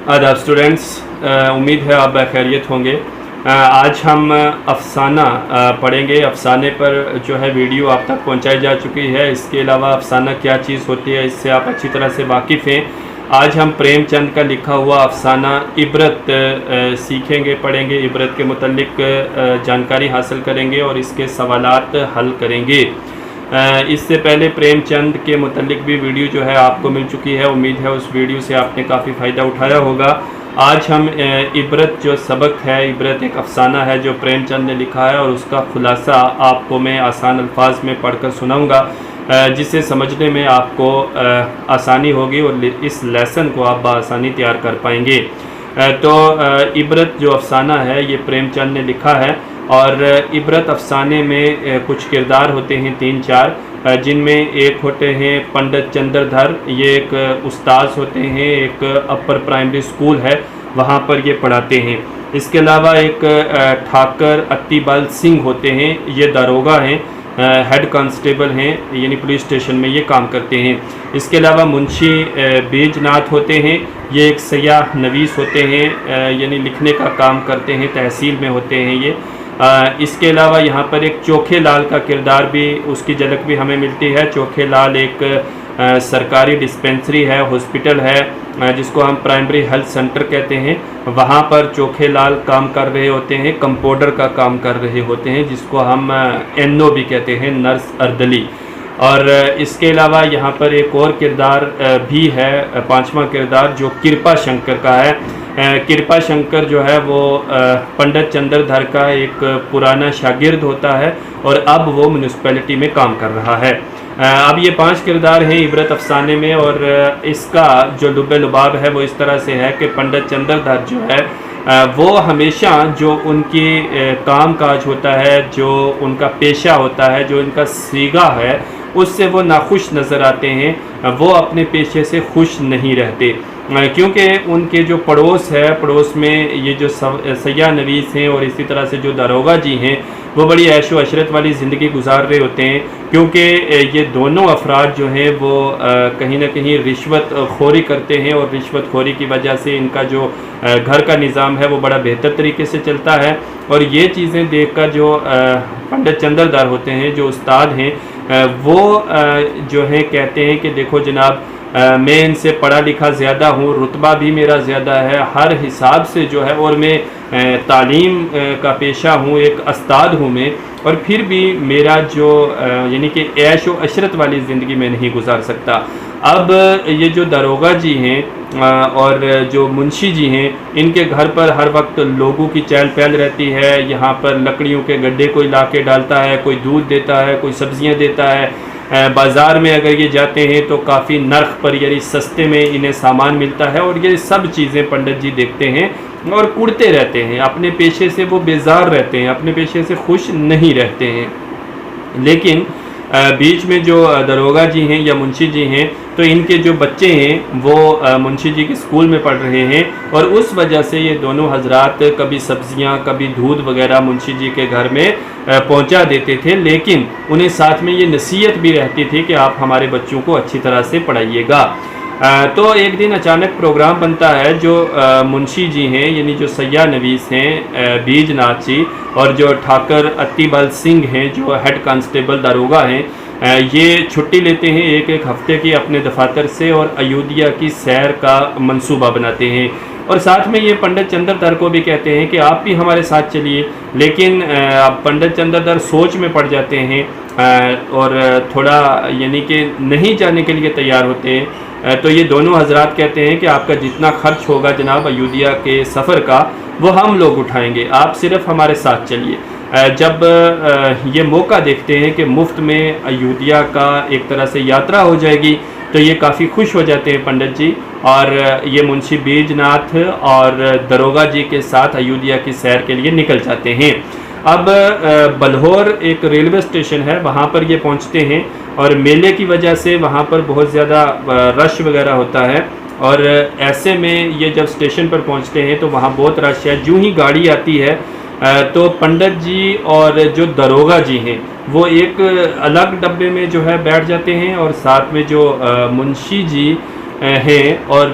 आदाब स्टूडेंट्स, उम्मीद है आप खैरियत होंगे। आज हम अफ़साना पढ़ेंगे। अफ़साने पर जो है वीडियो आप तक पहुंचाई जा चुकी है। इसके अलावा अफ़साना क्या चीज़ होती है इससे आप अच्छी तरह से वाकिफ़ हैं। आज हम प्रेमचंद का लिखा हुआ अफ़साना इबरत सीखेंगे, पढ़ेंगे। इबरत के मुतल्लिक जानकारी हासिल करेंगे और इसके सवालात हल करेंगे। इससे पहले प्रेमचंद के मुतल्लिक भी वीडियो जो है आपको मिल चुकी है। उम्मीद है उस वीडियो से आपने काफ़ी फ़ायदा उठाया होगा। आज हम इबरत जो सबक है, इबरत एक अफ़साना है जो प्रेमचंद ने लिखा है और उसका खुलासा आपको मैं आसान अल्फाज में पढ़कर सुनाऊंगा, जिसे समझने में आपको आसानी होगी और इस लेसन को आप बआसानी तैयार कर पाएंगे। तो इबरत जो अफ़साना है ये प्रेमचंद ने लिखा है और इबरत अफ़साने में कुछ किरदार होते हैं 3-4, जिनमें एक होते हैं पंडित चंद्रधर। ये एक उस्ताद होते हैं, एक अपर प्राइमरी स्कूल है, वहाँ पर ये पढ़ाते हैं। इसके अलावा एक ठाकर अत्तीबाल सिंह होते हैं, ये दारोगा हैं, हेड कांस्टेबल हैं, यानी पुलिस स्टेशन में ये काम करते हैं। इसके अलावा मुंशी बीजनाथ होते हैं, ये एक सयाह नवीस होते हैं, यानी लिखने का काम करते हैं, तहसील में होते हैं ये। इसके अलावा यहाँ पर एक चोखे लाल का किरदार भी, उसकी झलक भी हमें मिलती है। चोखे लाल एक सरकारी डिस्पेंसरी है, हॉस्पिटल है, जिसको हम प्राइमरी हेल्थ सेंटर कहते हैं। वहाँ पर चोखे लाल काम कर रहे होते हैं, कंपाउंडर का काम कर रहे होते हैं, जिसको हम NO भी कहते हैं, नर्स अर्दली। और इसके अलावा यहाँ पर एक और किरदार भी है, 5वां किरदार, जो कृपा शंकर का है। कृपा शंकर जो है वो पंडित चंद्रधर का एक पुराना शागिर्द होता है और अब वो म्यूनिसिपैलिटी में काम कर रहा है। अब ये 5 किरदार हैं इबरत अफ़साने में और इसका जो लुब्बे लुबाब है वो इस तरह से है कि पंडित चंद्रधर जो है वो हमेशा जो उनकी काम काज होता है, जो उनका पेशा होता है, जो इनका सीगा है, उससे वो नाखुश नज़र आते हैं। वो अपने पेशे से खुश नहीं रहते, क्योंकि उनके जो पड़ोस है, पड़ोस में ये जो सयाह नवीस हैं और इसी तरह से जो दारोगा जी हैं, वो बड़ी ऐशो अशरत वाली ज़िंदगी गुजार रहे होते हैं। क्योंकि ये दोनों अफराद जो हैं वो कहीं ना कहीं रिश्वत खोरी करते हैं और रिश्वत खोरी की वजह से इनका जो घर का निज़ाम है वो बड़ा बेहतर तरीके से चलता है। और ये चीज़ें देखकर जो पंडित चंद्रधर होते हैं, जो उस्ताद हैं, वो जो हैं कहते हैं कि देखो जनाब, मैं इनसे पढ़ा लिखा ज़्यादा हूँ, रुतबा भी मेरा ज़्यादा है हर हिसाब से जो है, और मैं तालीम का पेशा हूँ, एक उस्ताद हूँ मैं, और फिर भी मेरा जो यानी कि ऐश व अशरत वाली ज़िंदगी में नहीं गुजार सकता। अब ये जो दारोगा जी हैं और जो मुंशी जी हैं, इनके घर पर हर वक्त लोगों की चहल पहल रहती है। यहाँ पर लकड़ियों के गड्ढे कोई ला के डालता है, कोई दूध देता है, कोई सब्जियाँ देता है। बाज़ार में अगर ये जाते हैं तो काफ़ी नर्ख पर, यानी सस्ते में इन्हें सामान मिलता है और ये सब चीज़ें पंडित जी देखते हैं और कुड़ते रहते हैं। अपने पेशे से वो बेजार रहते हैं, अपने पेशे से खुश नहीं रहते हैं। लेकिन बीच में जो दरोगा जी हैं या मुंशी जी हैं, तो इनके जो बच्चे हैं वो मुंशी जी के स्कूल में पढ़ रहे हैं और उस वजह से ये दोनों हजरात कभी सब्जियां, कभी दूध वगैरह मुंशी जी के घर में पहुंचा देते थे। लेकिन उन्हें साथ में ये नसीहत भी रहती थी कि आप हमारे बच्चों को अच्छी तरह से पढ़ाइएगा। तो एक दिन अचानक प्रोग्राम बनता है। जो मुंशी जी हैं, यानी जो सयाह नवीस हैं बीजनाथ जी, और जो ठाकर अत्तीबाल सिंह हैं, जो हेड कांस्टेबल दारोगा हैं, ये छुट्टी लेते हैं एक हफ्ते की अपने दफातर से और अयोध्या की सैर का मंसूबा बनाते हैं। और साथ में ये पंडित चंद्रधर को भी कहते हैं कि आप भी हमारे साथ चलिए। लेकिन पंडित चंद्रधर सोच में पड़ जाते हैं और थोड़ा यानी कि नहीं जाने के लिए तैयार होते हैं। तो ये दोनों हजरात कहते हैं कि आपका जितना खर्च होगा जनाब अयोध्या के सफ़र का, वो हम लोग उठाएंगे, आप सिर्फ हमारे साथ चलिए। जब ये मौका देखते हैं कि मुफ्त में अयोध्या का एक तरह से यात्रा हो जाएगी, तो ये काफ़ी खुश हो जाते हैं पंडित जी, और ये मुंशी बीजनाथ और दरोगा जी के साथ अयोध्या की सैर के लिए निकल जाते हैं। अब बलहौर एक रेलवे स्टेशन है, वहाँ पर ये पहुँचते हैं और मेले की वजह से वहाँ पर बहुत ज़्यादा रश वगैरह होता है। और ऐसे में ये जब स्टेशन पर पहुँचते हैं तो वहाँ बहुत रश है। जूँ ही गाड़ी आती है तो पंडित जी और जो दरोगा जी हैं वो एक अलग डब्बे में जो है बैठ जाते हैं और साथ में जो मुंशी जी हैं और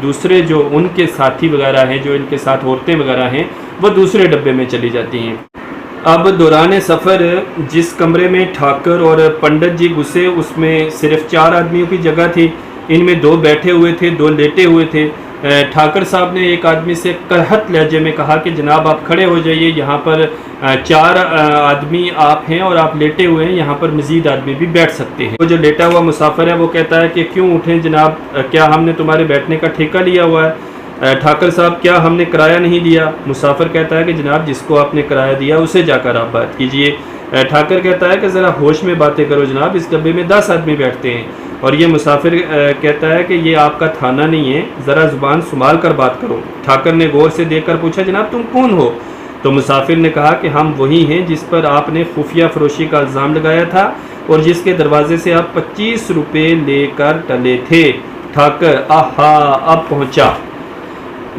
दूसरे जो उनके साथी वगैरह हैं, जो इनके साथ औरतें वगैरह हैं, वो दूसरे डब्बे में चली जाती हैं। अब दौरान सफ़र जिस कमरे में ठाकर और पंडित जी घुसे उसमें सिर्फ 4 आदमियों की जगह थी। इनमें 2 बैठे हुए थे, 2 लेटे हुए थे। ठाकर साहब ने एक आदमी से करहत लहजे में कहा कि जनाब आप खड़े हो जाइए, यहाँ पर 4 आदमी आप हैं और आप लेटे हुए हैं, यहाँ पर मज़ीद आदमी भी बैठ सकते हैं। वो जो लेटा हुआ मुसाफिर है वो कहता है कि क्यों उठें जनाब, क्या हमने तुम्हारे बैठने का ठेका लिया हुआ है? ठाकर साहब क्या हमने किराया नहीं दिया? मुसाफिर कहता है कि जनाब जिसको आपने किराया दिया उसे जाकर आप बात कीजिए। ठाकर कहता है कि ज़रा होश में बातें करो जनाब, इस डब्बे में 10 आदमी बैठते हैं। और ये मुसाफिर कहता है कि ये आपका थाना नहीं है, ज़रा ज़ुबान संभाल कर बात करो। ठाकर ने गौर से देखकर पूछा जनाब तुम कौन हो? तो मुसाफिर ने कहा कि हम वही हैं जिस पर आपने खुफिया फरोशी का इल्ज़ाम लगाया था और जिसके दरवाजे से आप 25 रुपये लेकर टले थे। ठाकर आहा अब पहुँचा,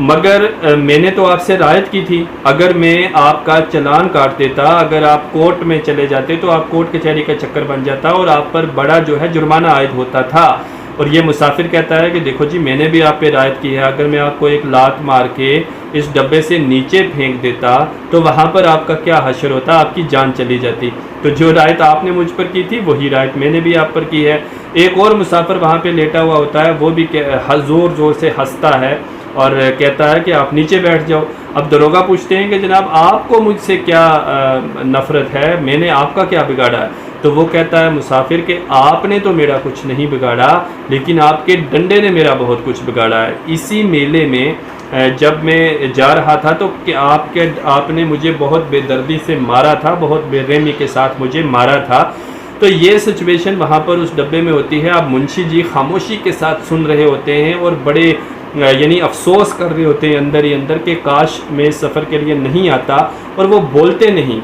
मगर मैंने तो आपसे रायत की थी, अगर मैं आपका चालान काट देता, अगर आप कोर्ट में चले जाते तो आप कोर्ट कचहरी का चक्कर बन जाता और आप पर बड़ा जो है जुर्माना आयद होता था। और ये मुसाफिर कहता है कि देखो जी मैंने भी आप पे रायत की है, अगर मैं आपको एक लात मार के इस डब्बे से नीचे फेंक देता तो वहाँ पर आपका क्या हशर होता, आपकी जान चली जाती। तो जो रायत आपने मुझ पर की थी वही रायत मैंने भी आप पर की है। एक और मुसाफिर वहाँ पर लेटा हुआ होता है, वो भी ज़ोर ज़ोर से हंसता है और कहता है कि आप नीचे बैठ जाओ। अब दरोगा पूछते हैं कि जनाब आपको मुझसे क्या नफ़रत है, मैंने आपका क्या बिगाड़ा है? तो वो कहता है मुसाफिर कि आपने तो मेरा कुछ नहीं बिगाड़ा, लेकिन आपके डंडे ने मेरा बहुत कुछ बिगाड़ा है। इसी मेले में जब मैं जा रहा था तो कि आपने मुझे बहुत बेदर्दी से मारा था, बहुत बेरहमी के साथ मुझे मारा था। तो ये सिचुएशन वहाँ पर उस डब्बे में होती है। अब मुंशी जी खामोशी के साथ सुन रहे होते हैं और बड़े यानी अफसोस कर रहे होते हैं अंदर ही अंदर कि काश मैं सफ़र के लिए नहीं आता। और वो बोलते नहीं,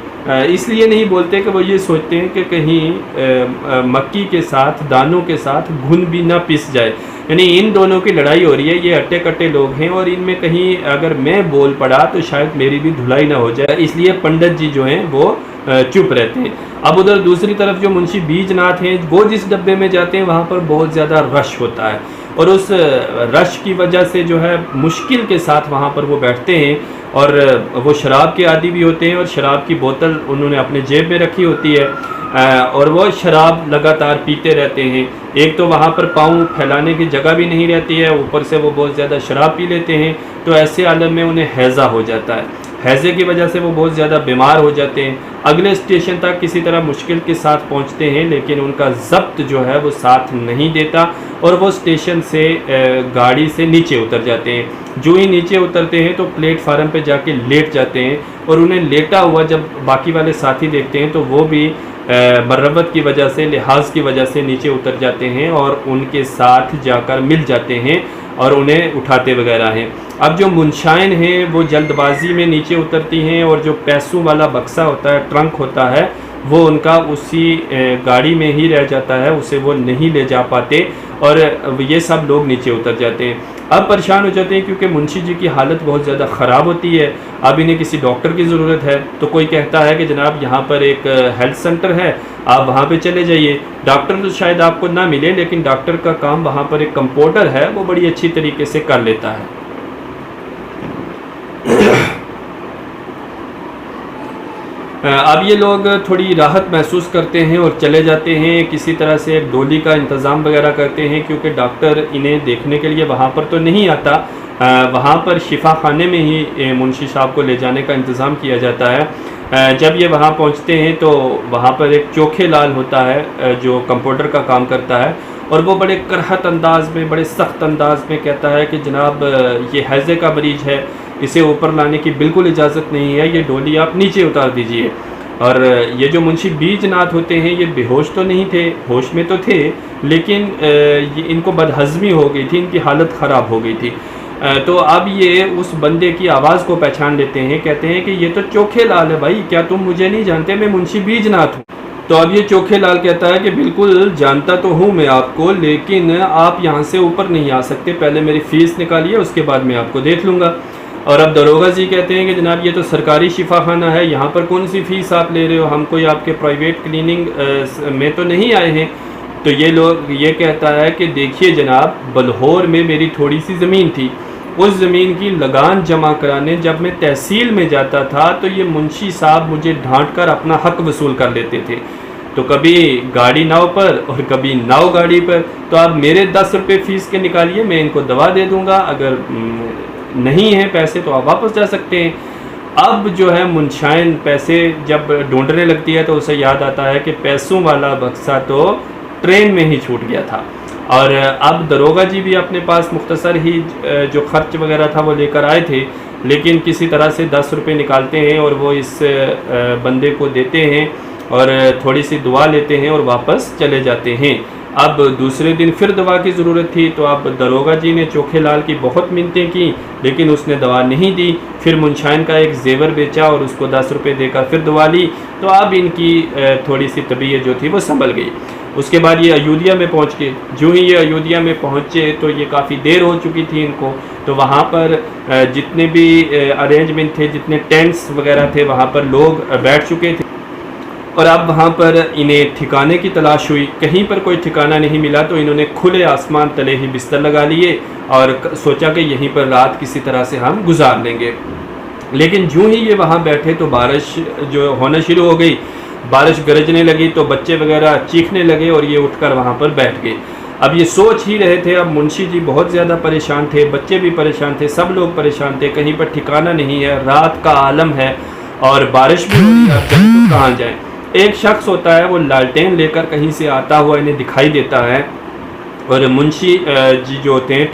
इसलिए नहीं बोलते कि वो ये सोचते हैं कि कहीं मक्की के साथ दानों के साथ घुन भी ना पिस जाए। यानी इन दोनों की लड़ाई हो रही है, ये अट्टे कट्टे लोग हैं और इनमें कहीं अगर मैं बोल पड़ा तो शायद मेरी भी धुलाई ना हो जाए, इसलिए पंडित जी जो हैं वो चुप रहते हैं। अब उधर दूसरी तरफ जो मुंशी बीजनाथ हैं वो जिस डब्बे में जाते हैं वहाँ पर बहुत ज़्यादा रश होता है और उस रश की वजह से जो है मुश्किल के साथ वहाँ पर वो बैठते हैं और वो शराब के आदी भी होते हैं और शराब की बोतल उन्होंने अपने जेब में रखी होती है और वो शराब लगातार पीते रहते हैं। एक तो वहाँ पर पाँव फैलाने की जगह भी नहीं रहती है, ऊपर से वो बहुत ज़्यादा शराब पी लेते हैं। तो ऐसे आलम में उन्हें हैज़ा हो जाता है, हैज़े की वजह से वो बहुत ज़्यादा बीमार हो जाते हैं। अगले स्टेशन तक किसी तरह मुश्किल के साथ पहुंचते हैं, लेकिन उनका ज़ब्त जो है वो साथ नहीं देता और वो स्टेशन से गाड़ी से नीचे उतर जाते हैं। जो ही नीचे उतरते हैं तो प्लेटफार्म पे जाके लेट जाते हैं और उन्हें लेटा हुआ जब बाकी वाले साथी देखते हैं तो वो भी मर्रबत की वजह से, लिहाज की वजह से नीचे उतर जाते हैं और उनके साथ जाकर मिल जाते हैं और उन्हें उठाते वगैरह हैं। अब जो मुंशाइन हैं वो जल्दबाजी में नीचे उतरती हैं और जो पैसों वाला बक्सा होता है, ट्रंक होता है, वो उनका उसी गाड़ी में ही रह जाता है, उसे वो नहीं ले जा पाते और ये सब लोग नीचे उतर जाते हैं। अब परेशान हो जाते हैं क्योंकि मुंशी जी की हालत बहुत ज़्यादा ख़राब होती है। अब इन्हें किसी डॉक्टर की ज़रूरत है। तो कोई कहता है कि जनाब यहाँ पर एक हेल्थ सेंटर है, आप वहाँ पे चले जाइए। डॉक्टर तो शायद आपको ना मिले, लेकिन डॉक्टर का काम वहाँ पर एक कंपाउंडर है, वो बड़ी अच्छी तरीके से कर लेता है। अब ये लोग थोड़ी राहत महसूस करते हैं और चले जाते हैं, किसी तरह से एक डोली का इंतज़ाम वगैरह करते हैं क्योंकि डॉक्टर इन्हें देखने के लिए वहाँ पर तो नहीं आता। वहाँ पर शिफा खाने में ही मुंशी साहब को ले जाने का इंतज़ाम किया जाता है। जब ये वहाँ पहुँचते हैं तो वहाँ पर एक चोखे लाल होता है जो कंपाउंडर का काम करता है और वो बड़े करहत अंदाज में, बड़े सख्त अंदाज में कहता है कि जनाब ये हैज़े का मरीज है, इसे ऊपर लाने की बिल्कुल इजाज़त नहीं है, ये डोली आप नीचे उतार दीजिए। और ये जो मुंशी बीजनाथ होते हैं ये बेहोश तो नहीं थे, होश में तो थे, लेकिन ये इनको बदहज़मी हो गई थी, इनकी हालत ख़राब हो गई थी। तो अब ये उस बंदे की आवाज़ को पहचान लेते हैं, कहते हैं कि ये तो चोखे लाल है भाई, क्या तुम मुझे नहीं जानते, मैं मुंशी बीजनाथ हूँ। तो अब ये चोखे लाल कहता है कि बिल्कुल जानता तो हूँ मैं आपको, लेकिन आप यहाँ से ऊपर नहीं आ सकते, पहले मेरी फ़ीस निकालिए, उसके बाद मैं आपको देख लूँगा। और अब दरोगा जी कहते हैं कि जनाब ये तो सरकारी शिफा खाना है, यहाँ पर कौन सी फ़ीस आप ले रहे हो, हम कोई आपके प्राइवेट क्लिनिक में तो नहीं आए हैं। तो ये लोग ये कहता है कि देखिए जनाब, बलहोर में मेरी थोड़ी सी ज़मीन थी, उस ज़मीन की लगान जमा कराने जब मैं तहसील में जाता था तो ये मुंशी साहब मुझे डांट कर अपना हक वसूल कर लेते थे। तो कभी गाड़ी नाव पर और कभी नाव गाड़ी पर। तो आप मेरे 10 रुपये फ़ीस के निकालिए, मैं इनको दवा दे दूँगा, अगर नहीं है पैसे तो आप वापस जा सकते हैं। अब जो है मुंशाइन पैसे जब ढूंढने लगती है तो उसे याद आता है कि पैसों वाला बक्सा तो ट्रेन में ही छूट गया था। और अब दरोगा जी भी अपने पास मुख्तसर ही जो खर्च वगैरह था वो लेकर आए थे, लेकिन किसी तरह से 10 रुपये निकालते हैं और वो इस बंदे को देते हैं और थोड़ी सी दुआ लेते हैं और वापस चले जाते हैं। अब दूसरे दिन फिर दवा की ज़रूरत थी, तो अब दरोगा जी ने चोखे लाल की बहुत मिन्नतें की, लेकिन उसने दवा नहीं दी। फिर मुंशाइन का एक जेवर बेचा और उसको 10 रुपये देकर फिर दवा ली। तो अब इनकी थोड़ी सी तबीयत जो थी वो संभल गई। उसके बाद ये अयोध्या में पहुंच गए। जो ही ये अयोध्या में पहुंचे तो ये काफ़ी देर हो चुकी थी इनको। तो वहाँ पर जितने भी अरेंजमेंट थे, जितने टेंट्स वगैरह थे, वहाँ पर लोग बैठ चुके थे और अब वहाँ पर इन्हें ठिकाने की तलाश हुई। कहीं पर कोई ठिकाना नहीं मिला तो इन्होंने खुले आसमान तले ही बिस्तर लगा लिए और सोचा कि यहीं पर रात किसी तरह से हम गुजार लेंगे। लेकिन जो ही ये वहाँ बैठे तो बारिश जो होना शुरू हो गई, बारिश गरजने लगी, तो बच्चे वगैरह चीखने लगे और ये उठकर वहाँ पर बैठ गए। अब ये सोच ही रहे थे, अब मुंशी जी बहुत ज़्यादा परेशान थे, बच्चे भी परेशान थे, सब लोग परेशान थे, कहीं पर ठिकाना नहीं है, रात का आलम है और बारिश भी हो रही है, अब तो कहाँ जाएँ। एक शख्स होता है वो लालटेन लेकर कहीं से आता हुआ इन्हें दिखाई देता है और मुंशी जी जो होते हैं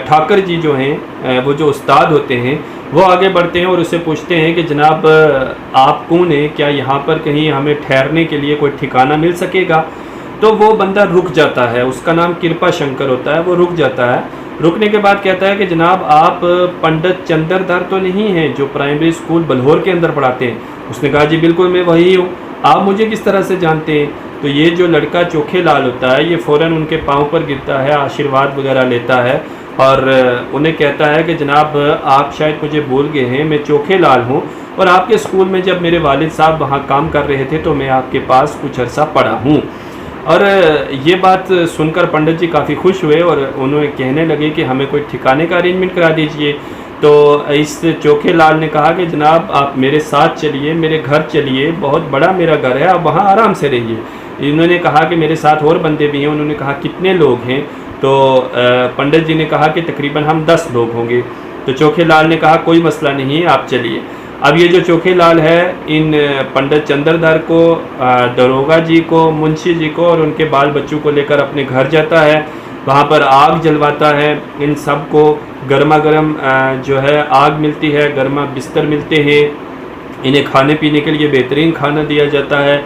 ठाकर जी जो हैं वो जो उस्ताद होते हैं वो आगे बढ़ते हैं और उससे पूछते हैं कि जनाब आप कौन हैं, क्या यहाँ पर कहीं हमें ठहरने के लिए कोई ठिकाना मिल सकेगा। तो वो बंदा रुक जाता है, उसका नाम कृपा शंकर होता है, वो रुक जाता है। रुकने के बाद कहता है कि जनाब आप पंडित चंद्रधर तो नहीं हैं जो प्राइमरी स्कूल बलहोर के अंदर पढ़ाते हैं। उसने कहा जी बिल्कुल मैं वही हूँ, आप मुझे किस तरह से जानते हैं। तो ये जो लड़का चोखे लाल होता है ये फ़ौरन उनके पाँव पर गिरता है, आशीर्वाद वगैरह लेता है और उन्हें कहता है कि जनाब आप शायद मुझे भूल गए हैं, मैं चोखे लाल हूँ और आपके स्कूल में जब मेरे वालिद साहब वहाँ काम कर रहे थे तो मैं आपके पास कुछ अर्सा पढ़ा हूँ। और ये बात सुनकर पंडित जी काफ़ी खुश हुए और उन्होंने कहने लगे कि हमें कोई ठिकाने का अरेंजमेंट करा दीजिए। तो इस चोखे लाल ने कहा कि जनाब आप मेरे साथ चलिए, मेरे घर चलिए, बहुत बड़ा मेरा घर है, आप वहाँ आराम से रहिए। इन्होंने कहा कि मेरे साथ और बंदे भी हैं। उन्होंने कहा कितने लोग हैं। तो पंडित जी ने कहा कि तकरीबन हम 10 लोग होंगे। तो चोखे लाल ने कहा कोई मसला नहीं है, आप चलिए। अब ये जो चोखे लाल है इन पंडित चंद्रधर को, दरोगा जी को, मुंशी जी को और उनके बाल बच्चों को लेकर अपने घर जाता है। वहाँ पर आग जलवाता है, इन सब को गर्मा गर्म जो है आग मिलती है, गर्मा बिस्तर मिलते हैं, इन्हें खाने पीने के लिए बेहतरीन खाना दिया जाता है।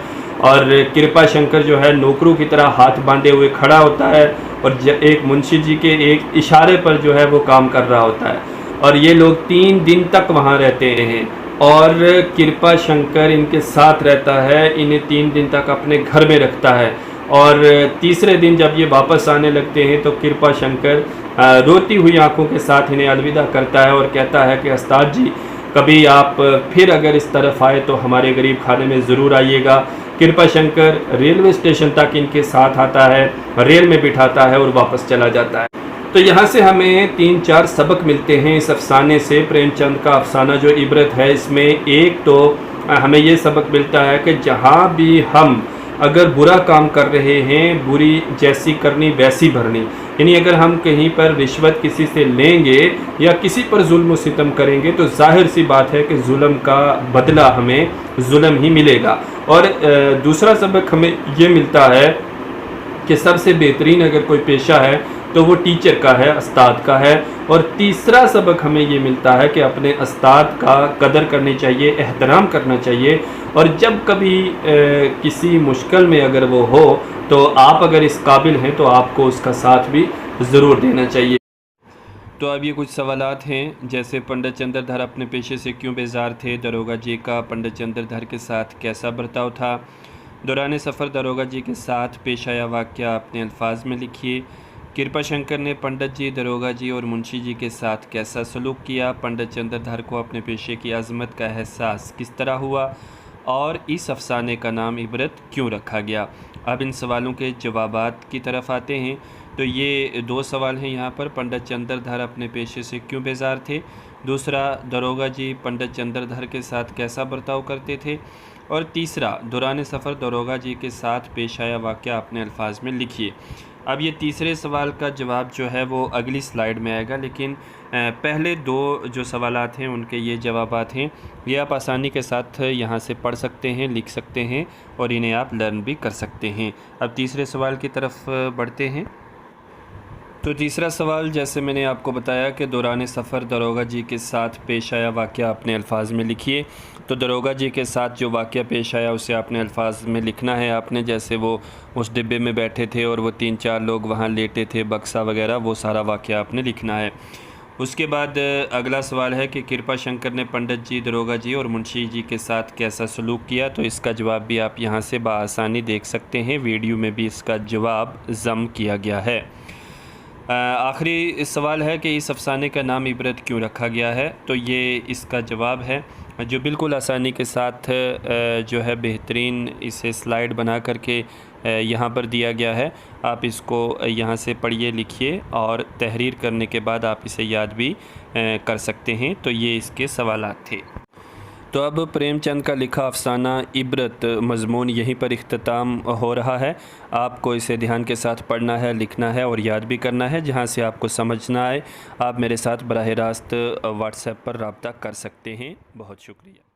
और कृपा शंकर जो है नौकरों की तरह हाथ बांधे हुए खड़ा होता है और एक मुंशी जी के एक इशारे पर जो है वो काम कर रहा होता है। और ये लोग 3 दिन तक वहाँ रहते हैं और कृपा शंकर इनके साथ रहता है, इन्हें 3 दिन तक अपने घर में रखता है। और तीसरे दिन जब ये वापस आने लगते हैं तो कृपा शंकर रोती हुई आंखों के साथ इन्हें अलविदा करता है और कहता है कि उस्ताद जी कभी आप फिर अगर इस तरफ आए तो हमारे गरीब खाने में ज़रूर आइएगा। कृपा शंकर रेलवे स्टेशन तक इनके साथ आता है, रेल में बिठाता है और वापस चला जाता है। तो यहाँ से हमें 3-4 सबक मिलते हैं इस अफसाने से। प्रेमचंद का अफसाना जो इबरत है इसमें एक तो हमें ये सबक मिलता है कि जहाँ भी हम अगर बुरा काम कर रहे हैं, बुरी जैसी करनी वैसी भरनी। यानी अगर हम कहीं पर रिश्वत किसी से लेंगे या किसी पर जुल्म सितम करेंगे तो जाहिर सी बात है कि जुल्म का बदला हमें जुल्म ही मिलेगा। और दूसरा सबक हमें ये मिलता है कि सबसे बेहतरीन अगर कोई पेशा है तो वो टीचर का है, उस्ताद का है। और तीसरा सबक हमें ये मिलता है कि अपने उस्ताद का कदर करनी चाहिए, एहतराम करना चाहिए। और जब कभी किसी मुश्किल में अगर वो हो तो आप अगर इस काबिल हैं तो आपको उसका साथ भी ज़रूर देना चाहिए। तो अब ये कुछ सवालात हैं, जैसे पंडित चंद्रधर अपने पेशे से क्यों बेजार थे, दरोगा जी का पंडित चंद्रधर के साथ कैसा बर्ताव था, दौरान सफ़र दरोगा जी के साथ पेश आया वाक़या अपने अल्फाज में लिखिए। कृपा शंकर ने पंडित जी, दरोगा जी और मुंशी जी के साथ कैसा सलूक किया, पंडित चंद्रधर को अपने पेशे की अज़मत का एहसास किस तरह हुआ और इस अफसाने का नाम इबरत क्यों रखा गया। अब इन सवालों के जवाबात की तरफ आते हैं। तो ये 2 सवाल हैं यहाँ पर। पंडित चंद्रधर अपने पेशे से क्यों बेजार थे। दूसरा, दरोगा जी पंडित चंद्रधर के साथ कैसा बर्ताव करते थे। और तीसरा, दौरान सफ़र दरोगा जी के साथ पेश आया वाक़या अपने अल्फाज में लिखिए। अब ये तीसरे सवाल का जवाब जो है वो अगली स्लाइड में आएगा, लेकिन पहले 2 जो सवालात हैं उनके ये जवाबात हैं। ये आप आसानी के साथ यहाँ से पढ़ सकते हैं, लिख सकते हैं और इन्हें आप लर्न भी कर सकते हैं। अब तीसरे सवाल की तरफ बढ़ते हैं। तो तीसरा सवाल, जैसे मैंने आपको बताया कि दौरान सफ़र दरोगा जी के साथ पेश आया वाक़या अपने अल्फाज में लिखिए। तो दरोगा जी के साथ जो वाक़या पेश आया उसे अपने अल्फाज में लिखना है आपने। जैसे वो उस डिब्बे में बैठे थे और वो 3-4 लोग वहाँ लेटे थे, बक्सा वगैरह, वो सारा वाक़या आपने लिखना है। उसके बाद अगला सवाल है कि कृपा शंकर ने पंडित जी, दरोगा जी और मुंशी जी के साथ कैसा सलूक किया। तो इसका जवाब भी आप यहाँ से बआसानी देख सकते हैं। वीडियो में भी इसका जवाब ज़म किया गया है। आखिरी सवाल है कि इस अफसाने का नाम इबरत क्यों रखा गया है। तो ये इसका जवाब है, जो बिल्कुल आसानी के साथ जो है बेहतरीन इसे स्लाइड बना करके यहाँ पर दिया गया है। आप इसको यहाँ से पढ़िए, लिखिए और तहरीर करने के बाद आप इसे याद भी कर सकते हैं। तो ये इसके सवालात थे। तो अब प्रेमचंद का लिखा अफसाना इबरत मज़मून यहीं पर इख्तिताम हो रहा है। आपको इसे ध्यान के साथ पढ़ना है, लिखना है और याद भी करना है। जहाँ से आपको समझ ना आए आप मेरे साथ बराह रास्त व्हाट्सएप पर रब्ता कर सकते हैं। बहुत शुक्रिया।